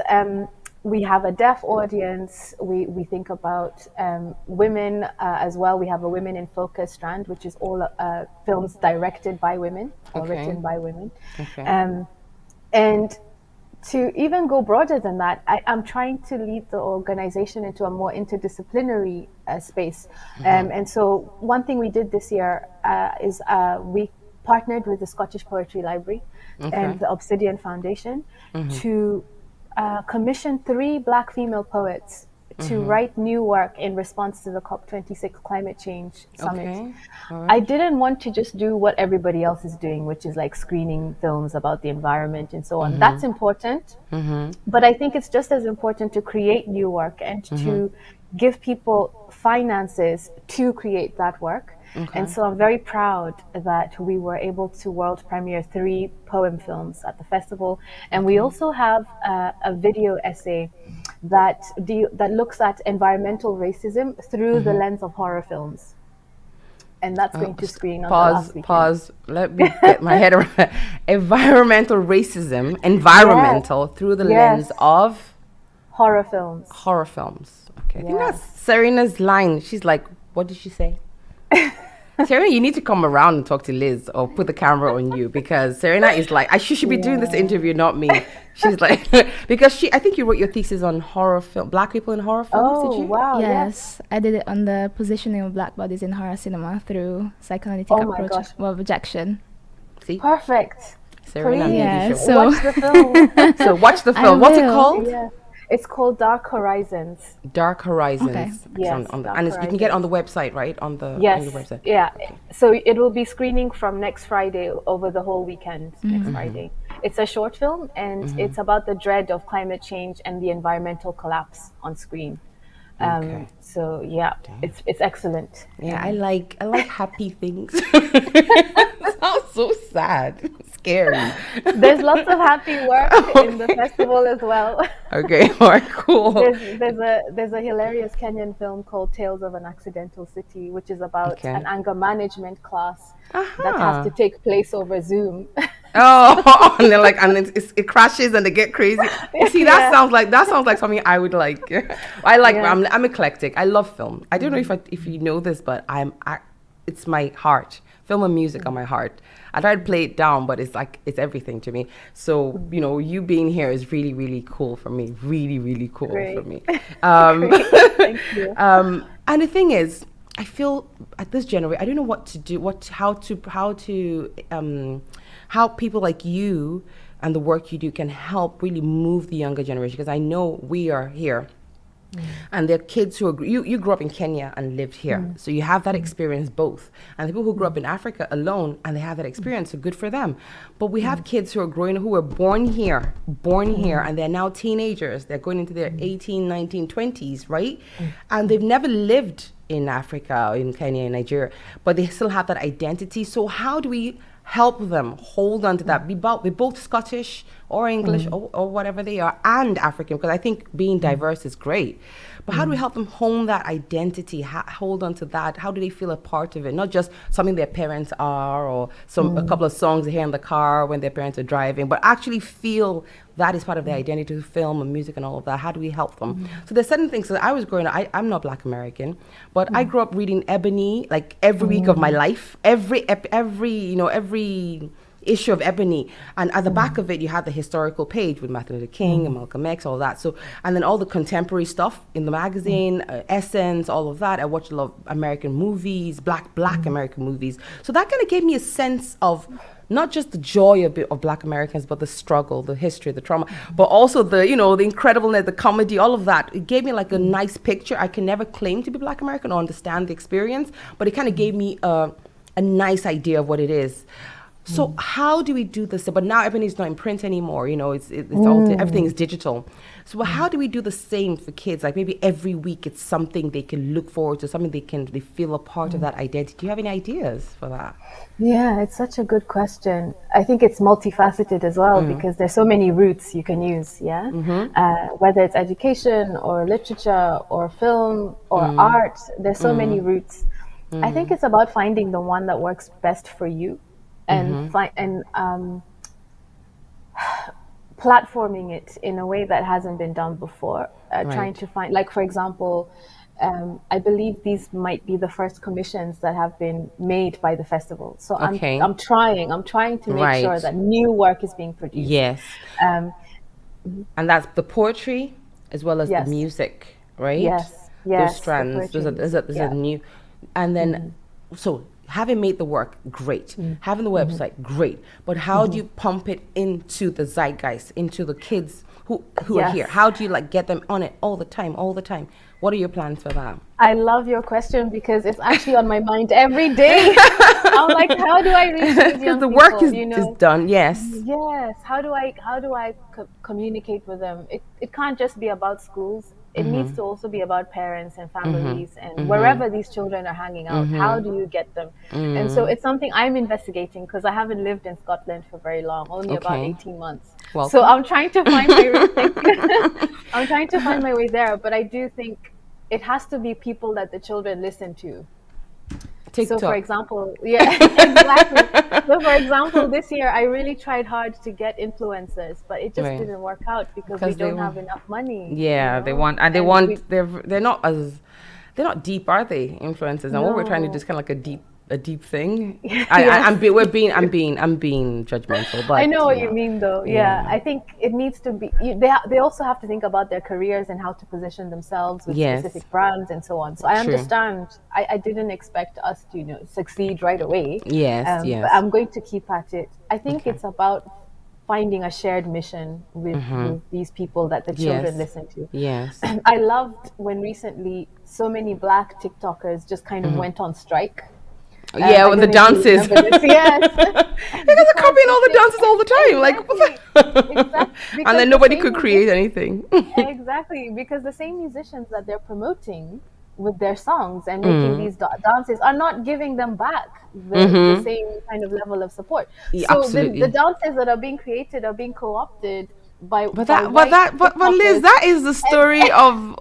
[SPEAKER 2] we have a deaf audience. We think about women as well. We have a Women in Focus strand, which is all films directed by women or written by women.
[SPEAKER 1] Okay.
[SPEAKER 2] And to even go broader than that, I'm trying to lead the organization into a more interdisciplinary space. And so one thing we did this year is we partnered with the Scottish Poetry Library and the Obsidian Foundation to commission 3 Black female poets to write new work in response to the COP26 climate change summit.
[SPEAKER 1] Okay. All right.
[SPEAKER 2] I didn't want to just do what everybody else is doing, which is like screening films about the environment and so on. That's important, but I think it's just as important to create new work and to give people finances to create that work. And so I'm very proud that we were able to world premiere 3 poem films at the festival. And we also have a video essay that looks at environmental racism through the lens of horror films. And that's going to screen on the last weekend.
[SPEAKER 1] Pause. Let me get my head around environmental racism, through the lens of
[SPEAKER 2] horror films.
[SPEAKER 1] Horror films. Okay. I think that's Serena's line. She's like, what did she say? Serena, you need to come around and talk to Liz or put the camera on you, because Serena is like, she should be doing this interview, not me. She's like, because I think you wrote your thesis on horror film, Black people in horror films, did you?
[SPEAKER 2] Wow.
[SPEAKER 3] Yes, I did it on the positioning of Black bodies in horror cinema through psychoanalytic approach of rejection.
[SPEAKER 1] See?
[SPEAKER 2] Perfect.
[SPEAKER 1] Serena,
[SPEAKER 2] watch the film.
[SPEAKER 1] So watch the film. What's it called?
[SPEAKER 2] Yeah. It's called Dark Horizons.
[SPEAKER 1] Dark Horizons.
[SPEAKER 2] Okay. Yes,
[SPEAKER 1] and you can get it on the website, right? On the website.
[SPEAKER 2] Yeah. Okay. So it will be screening from next Friday over the whole weekend. Next Friday. It's a short film, and it's about the dread of climate change and the environmental collapse on screen. So yeah, it's excellent.
[SPEAKER 1] Yeah, I like happy things. It sounds so sad, scary.
[SPEAKER 2] There's lots of happy work in the festival as well.
[SPEAKER 1] Okay, all right, cool.
[SPEAKER 2] There's a hilarious Kenyan film called Tales of an Accidental City, which is about an anger management class that has to take place over Zoom.
[SPEAKER 1] And they're like, and it crashes and they get crazy. You see, that sounds like something I would like. I'm eclectic. I love film. I don't know if you know this, but it's my heart. Film and music are my heart. I try to play it down, but it's everything to me. So, you know, you being here is really, really cool for me. Really, really cool for me.
[SPEAKER 2] Thank you.
[SPEAKER 1] And the thing is, I feel at this generation, I don't know what to do, how people like you and the work you do can help really move the younger generation, because I know we are here. And there are kids who you grew up in Kenya and lived here, so you have that experience both. And the people who grew up in Africa alone and they have that experience, so good for them. But we have kids who were born here, and they're now teenagers. They're going into their 18, 19, 20s, right? And they've never lived in Africa, or in Kenya, in Nigeria, but they still have that identity. So how do we help them hold on to that? Be both Scottish or English or whatever they are, and African, because I think being diverse is great. But how do we help them hone that identity, hold on to that? How do they feel a part of it? Not just something their parents are, or a couple of songs they hear in the car when their parents are driving, but actually feel that is part of their identity, film and music and all of that. How do we help them? So there's certain things that I was growing up, I'm not Black American, but I grew up reading Ebony like every week of my life. Every issue of Ebony, and at the back of it you had the historical page with Martin Luther King and Malcolm X, all that. So, and then all the contemporary stuff in the magazine, Essence, all of that. I watched a lot of American movies, black American movies. So that kind of gave me a sense of not just the joy of Black Americans, but the struggle, the history, the trauma, but also the, you know, the incredibleness, the comedy, all of that. It gave me like a nice picture. I can never claim to be Black American or understand the experience, but it kind of gave me a nice idea of what it is. So how do we do this? But now everything's not in print anymore. You know, it's all everything is digital. So how do we do the same for kids? Like maybe every week it's something they can look forward to, something they feel a part of that identity. Do you have any ideas for that?
[SPEAKER 2] Yeah, it's such a good question. I think it's multifaceted as well because there's so many routes you can use. Yeah, whether it's education or literature or film or art, there's so many routes. I think it's about finding the one that works best for you. And platforming it in a way that hasn't been done before. Trying to find, like for example, I believe these might be the first commissions that have been made by the festival. So I'm trying to make sure that new work is being produced.
[SPEAKER 1] Yes. And that's the poetry as well as the music, right?
[SPEAKER 2] Yes.
[SPEAKER 1] Those strands. There's a new, and then so. Having made the work, great. Having the website, great. But how do you pump it into the zeitgeist, into the kids who are here? How do you like get them on it all the time? What are your plans for that?
[SPEAKER 2] I love your question because it's actually on my mind every day. I'm like, how do I reach these young people?
[SPEAKER 1] Because the work is done, yes.
[SPEAKER 2] Yes. How do I communicate with them? It can't just be about schools. It needs to also be about parents and families and wherever these children are hanging out. How do you get them? And so it's something I'm investigating because I haven't lived in Scotland for very long, only about 18 months. Welcome. So I'm trying to find my way. I'm trying to find my way there, but I do think it has to be people that the children listen to.
[SPEAKER 1] TikTok.
[SPEAKER 2] So for example, exactly. So for example, this year I really tried hard to get influencers, but it just didn't work out because we don't have enough money.
[SPEAKER 1] Yeah, you know? They're not deep, are they? Influencers, and what we're trying to do is kind of like a deep thing. I'm being judgmental, but
[SPEAKER 2] I know what you mean, though. Yeah, I think it needs to be. They also have to think about their careers and how to position themselves with specific brands and so on. So I understand. I didn't expect us to succeed right away.
[SPEAKER 1] Yes.
[SPEAKER 2] But I'm going to keep at it. I think it's about finding a shared mission with these people that the children listen to.
[SPEAKER 1] Yes.
[SPEAKER 2] I loved when recently so many Black TikTokers just kind of went on strike.
[SPEAKER 1] With the dances.
[SPEAKER 2] Yes.
[SPEAKER 1] Because they're copying all the dances all the time.
[SPEAKER 2] Exactly.
[SPEAKER 1] And then nobody could create anything.
[SPEAKER 2] Exactly. Because the same musicians that they're promoting with their songs and making these dances are not giving them back the same kind of level of support. So the dances that are being created are being co-opted But Liz,
[SPEAKER 1] that is the story of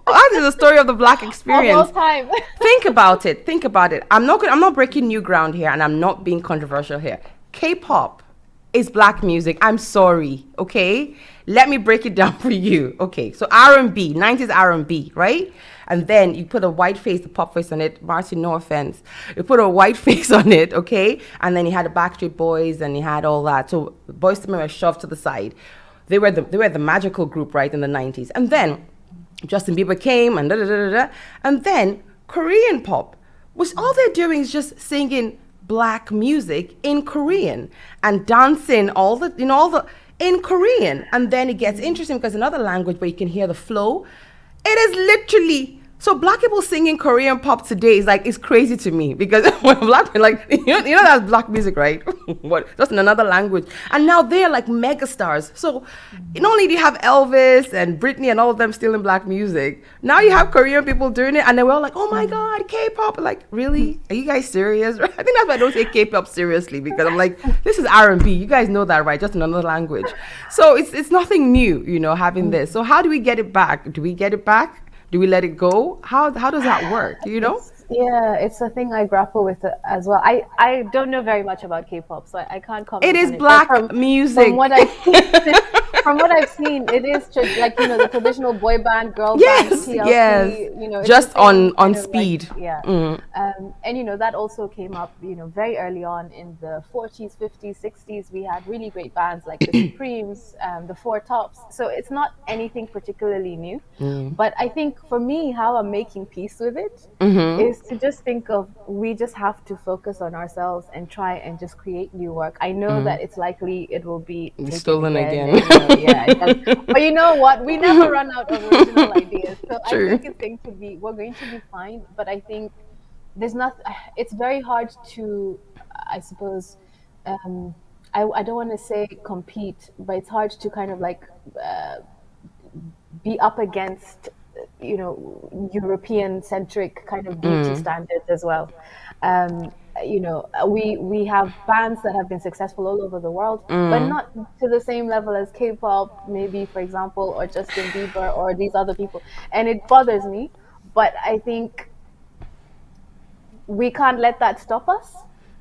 [SPEAKER 1] the Black experience.
[SPEAKER 2] Of all time.
[SPEAKER 1] Think about it. I'm not breaking new ground here, and I'm not being controversial here. K-pop is Black music. I'm sorry, okay? Let me break it down for you. Okay, so R&B, 90s R&B, right? And then you put a white face, a pop face on it. Martin, no offense. You put a white face on it, okay? And then you had the Backstreet Boys, and you had all that. So Boyz II Men were shoved to the side. They were the magical group, right, in the 90s. And then Justin Bieber came, and and then Korean pop, which all they're doing is just singing Black music in Korean and dancing in Korean. And then it gets interesting because another language where you can hear the flow, it is literally. So Black people singing Korean pop today is crazy to me, because when Black people that's Black music, right? What, just in another language, and now they're like mega stars. So not only do you have Elvis and Britney and all of them still in Black music, now you have Korean people doing it, and they were all like, "Oh my God, K-pop!" Like, really? Are you guys serious? I think that's why I don't take K-pop seriously, because I'm like, this is R&B. You guys know that, right? Just in another language. So it's nothing new, having this. So how do we get it back? Do we get it back? Do we let it go? How does that work?
[SPEAKER 2] It's a thing I grapple with as well. I don't know very much about K-pop, so I can't comment.
[SPEAKER 1] It is Black music.
[SPEAKER 2] From what I from what I've seen, it is like the traditional boy band, girl band,
[SPEAKER 1] Yes,
[SPEAKER 2] TLC.
[SPEAKER 1] yes.
[SPEAKER 2] It's
[SPEAKER 1] Just
[SPEAKER 2] the same
[SPEAKER 1] on
[SPEAKER 2] kind of,
[SPEAKER 1] speed.
[SPEAKER 2] like, yeah. And that also came up, very early on in the 40s, 50s, 60s. We had really great bands like the Supremes, the Four Tops. So it's not anything particularly new. But I think for me, how I'm making peace with it is to just think of, we just have to focus on ourselves and try and just create new work. I know that it's likely it will be taken
[SPEAKER 1] stolen again.
[SPEAKER 2] But you know what? We never run out of original ideas. So
[SPEAKER 1] True.
[SPEAKER 2] I think we're going to be fine. But I think it's very hard to, I suppose, I don't want to say compete, but it's hard to kind of like be up against European centric kind of beauty standards as well. We have bands that have been successful all over the world, but not to the same level as K-pop, maybe, for example, or Justin Bieber or these other people. And it bothers me, but I think we can't let that stop us.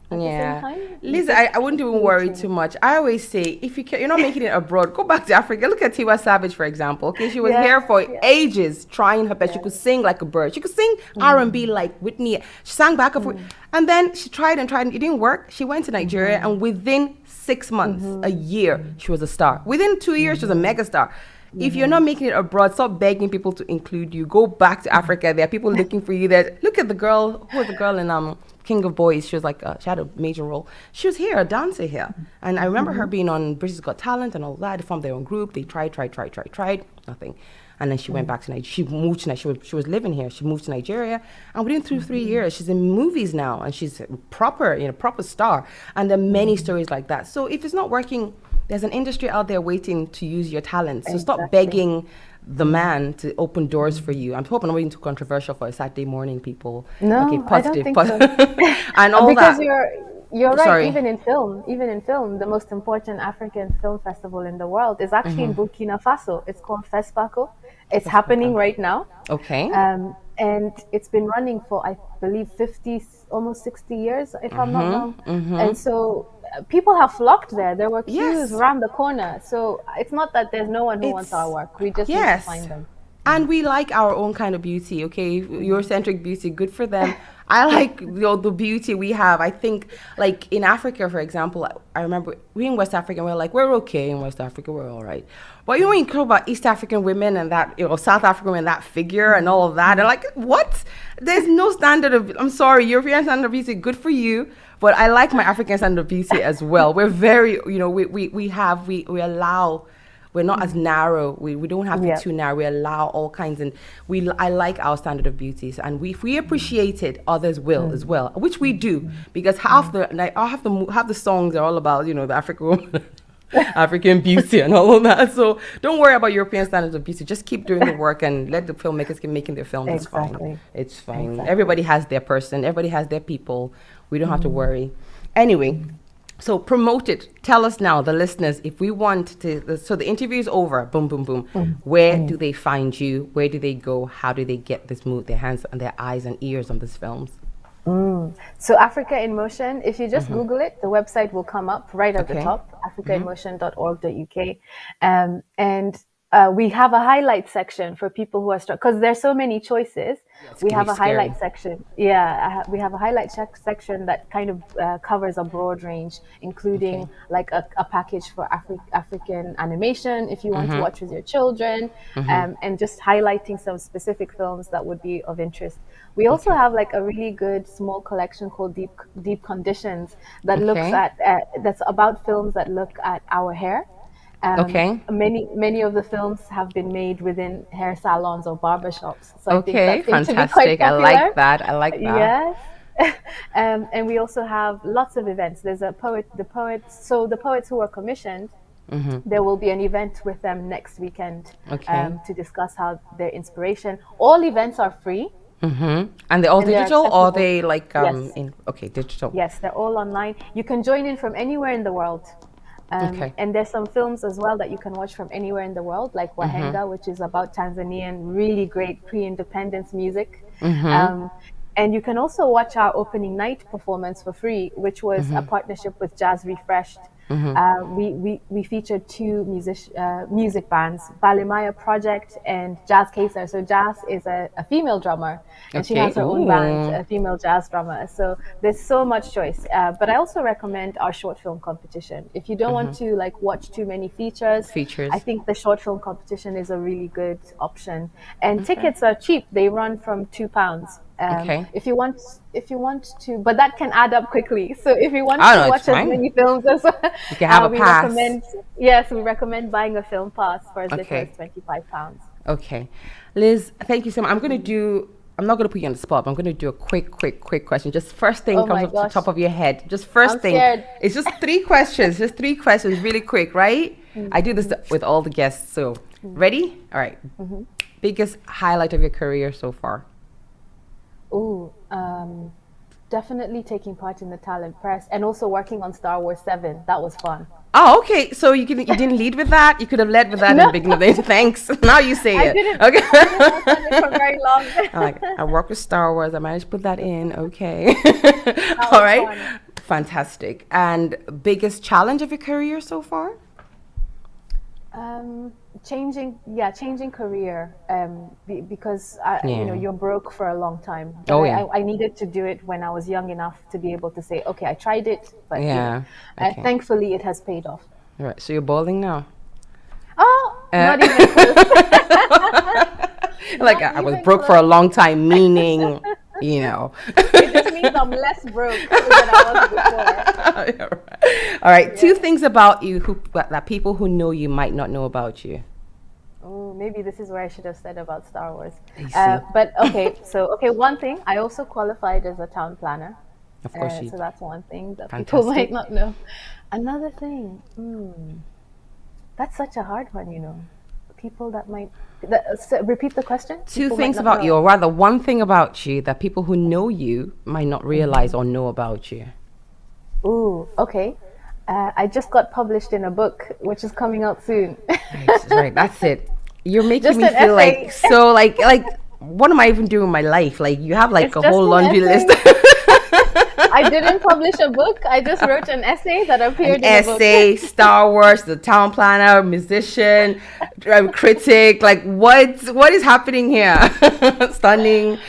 [SPEAKER 2] At the same time,
[SPEAKER 1] Liz, I wouldn't even worry too much. I always say, if you're not making it abroad, go back to Africa. Look at Tiwa Savage, for example. Okay, she was here for ages, trying her best. She could sing like a bird. She could sing R&B like Whitney. She sang back and forth, and then she tried and tried, and it didn't work. She went to Nigeria, and within 6 months, a year, she was a star. Within 2 years, she was a mega star. If you're not making it abroad, stop begging people to include you. Go back to Africa. There are people looking for you there. Look at the girl. Who was the girl in King of Boys? She was like, she had a major role. She was here, a dancer here. And I remember her being on British Got Talent and all that. They formed their own group. They tried, nothing. And then she went back to Nigeria. She moved to Nigeria. She was living here. She moved to Nigeria. And within 3 years, she's in movies now. And she's proper star. And there are many stories like that. So if it's not working, there's an industry out there waiting to use your talent. So stop begging the man to open doors for you. I'm hoping I'm not being too controversial for a Saturday morning, people.
[SPEAKER 2] No,
[SPEAKER 1] okay, positive,
[SPEAKER 2] I don't think so.
[SPEAKER 1] And all
[SPEAKER 2] because
[SPEAKER 1] that.
[SPEAKER 2] You're right.
[SPEAKER 1] Sorry.
[SPEAKER 2] Even in film, the most important African film festival in the world is actually in Burkina Faso. It's called FESPACO. It's happening right now.
[SPEAKER 1] Okay.
[SPEAKER 2] And it's been running for, I believe, 50, almost 60 years, if I'm not wrong. And so people have flocked there. There were queues around the corner. So it's not that there's no one who wants our work. We just need to find them.
[SPEAKER 1] And we like our own kind of beauty, okay? Eurocentric beauty, good for them. I like the beauty we have. I think, like in Africa, for example, I remember we in West Africa, we're okay in West Africa, we're all right. But when you talk about East African women and that, South African women, that figure and all of that, they're like, what? There's no standard of, I'm sorry, European standard of beauty, good for you. But I like my African standard of beauty as well. We're very, we allow. We're not as narrow. We don't have to be too narrow. We allow all kinds, and I like our standard of beauties, and if we appreciate it, others will as well, which we do, because half the songs are all about the African woman, African beauty, and all of that. So don't worry about European standards of beauty. Just keep doing the work and let the filmmakers keep making their films.
[SPEAKER 2] Exactly.
[SPEAKER 1] It's fine.
[SPEAKER 2] Exactly.
[SPEAKER 1] Everybody has their person. Everybody has their people. We don't have to worry. Anyway. So promote it. Tell us now, the listeners, if we want to, so the interview is over, boom, boom, boom. Where do they find you? Where do they go? How do they get this move, their hands and their eyes and ears on these films?
[SPEAKER 2] So Africa in Motion, if you just Google it, the website will come up right at the top, africainmotion.org.uk. And we have a highlight section for people who are because there's so many choices. We have a highlight section. We have a highlight section that kind of covers a broad range, including like a package for African animation if you want to watch with your children, and just highlighting some specific films that would be of interest. We also have like a really good small collection called Deep Conditions that looks at that's about films that look at our hair. Many of the films have been made within hair salons or barbershops. So I think that's
[SPEAKER 1] fantastic. I like that.
[SPEAKER 2] Yes. And we also have lots of events. There's the poets who are commissioned, there will be an event with them next weekend to discuss how their inspiration. All events are free.
[SPEAKER 1] And they're all digital, or are they like digital?
[SPEAKER 2] Yes, they're all online. You can join in from anywhere in the world. And there's some films as well that you can watch from anywhere in the world, like Wahenga, which is about Tanzanian, really great pre-independence music. And you can also watch our opening night performance for free, which was a partnership with Jazz Refreshed, We featured two music bands, Balimaya Project and Jazz Kaser. So Jazz is a female drummer, and she has her own band, a female jazz drummer. So there's so much choice. But I also recommend our short film competition. If you don't want to like watch too many features, I think the short film competition is a really good option. And tickets are cheap. They run from £2. If you want to, but that can add up quickly. So if you want to watch as many films as well,
[SPEAKER 1] you can have a pass.
[SPEAKER 2] We recommend buying a film pass for as little as £25.
[SPEAKER 1] Okay, Liz, thank you so much. I'm not going to put you on the spot, but I'm going to do a quick question. Just first thing comes up to the top of your head. Just first thing.
[SPEAKER 2] Scared.
[SPEAKER 1] It's just 3 questions. Just 3 questions, really quick, right? I do this with all the guests. So, ready? All right. Biggest highlight of your career so far?
[SPEAKER 2] Definitely taking part in the talent press and also working on Star Wars 7. That was fun.
[SPEAKER 1] Oh, okay. So you didn't lead with that? You could have led with that in the beginning. Thanks. Now you say it. Okay.
[SPEAKER 2] I didn't work on it for very long.
[SPEAKER 1] I work with Star Wars. I managed to put that in. Okay. All right. Fun. Fantastic. And biggest challenge of your career so far?
[SPEAKER 2] Changing career because you're broke for a long time. I needed to do it when I was young enough to be able to say, okay, I tried it, but thankfully it has paid off.
[SPEAKER 1] All right, so you're bowling now?
[SPEAKER 2] Oh, not even close.
[SPEAKER 1] Like I was broke for a long time, meaning
[SPEAKER 2] it just means I'm less broke than I was before.
[SPEAKER 1] All right. 2 things about you that people who know you might not know about you.
[SPEAKER 2] Oh, maybe this is where I should have said about Star Wars. But one thing, I also qualified as a town planner.
[SPEAKER 1] Of course,
[SPEAKER 2] so that's one thing that people might not know. Another thing, that's such a hard one, People that might repeat the question.
[SPEAKER 1] 2 things about you, or rather, 1 thing about you that people who know you might not realize or know about you.
[SPEAKER 2] Ooh, okay. I just got published in a book, which is coming out soon.
[SPEAKER 1] Right, that's it. You're making me feel like so like what am I even doing in my life? Like you have like a whole laundry list.
[SPEAKER 2] I didn't publish a book. I just wrote an essay that appeared in a book.
[SPEAKER 1] Essay, Star Wars, the town planner, musician, critic. Like what is happening here? Stunning.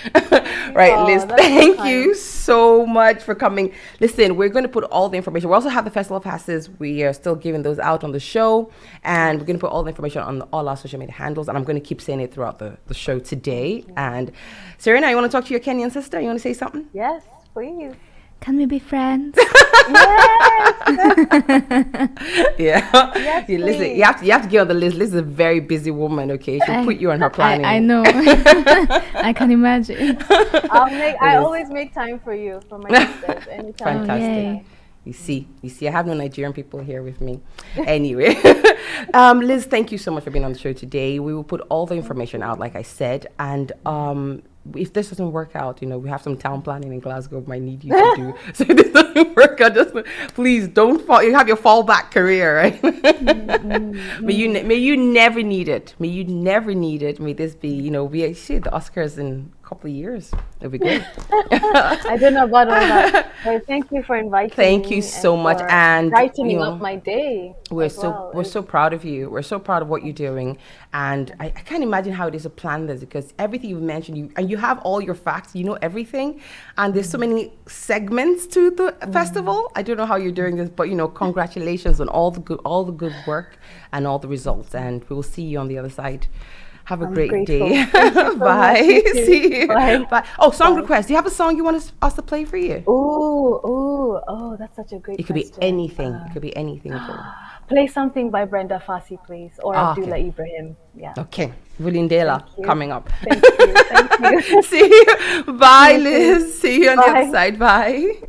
[SPEAKER 1] Right, Liz, thank you so much for coming. Listen, we're going to put all the information. We also have the festival passes. We are still giving those out on the show. And we're going to put all the information on all our social media handles. And I'm going to keep saying it throughout the show today. And Serena, you want to talk to your Kenyan sister? You want to say something?
[SPEAKER 2] Yes, please.
[SPEAKER 3] Can we be friends?
[SPEAKER 2] Yes.
[SPEAKER 1] Yes, listen, you have to get on the list. Liz is a very busy woman. Okay, she'll put you on her planning.
[SPEAKER 3] I know. I can imagine.
[SPEAKER 2] I always make time for you, for my sisters, anytime.
[SPEAKER 1] Fantastic. You see, I have no Nigerian people here with me. Anyway, Liz, thank you so much for being on the show today. We will put all the information out, like I said, and if this doesn't work out, we have some town planning in Glasgow might need you to do. So if this doesn't work out, just please don't fall. You have your fallback career, right? May you never need it. May you never need it. May this be, we see the Oscars in a couple of years. It'll be great.
[SPEAKER 2] I don't know about all that. But thank you for inviting me.
[SPEAKER 1] Thank you so much, and
[SPEAKER 2] brightening up my day.
[SPEAKER 1] We're so proud of you. We're so proud of what you're doing, and I can't imagine how it is to plan this, because everything you've mentioned, you have all your facts, everything, and there's so many segments to the festival. I don't know how you're doing this, but congratulations on all the good work and all the results, and we will see you on the other side. Have a great day. Bye. See you. Bye. Oh, song request. Do you have a song you want us to play for you?
[SPEAKER 2] Oh, that's such a great
[SPEAKER 1] It could be anything. It could be anything at all.
[SPEAKER 2] Play something by Brenda Fassie, please, or Abdullah Ibrahim. Yeah.
[SPEAKER 1] Okay. Vulindela coming up.
[SPEAKER 2] Thank you.
[SPEAKER 1] See you. Bye, Liz. See you on the other side. Bye.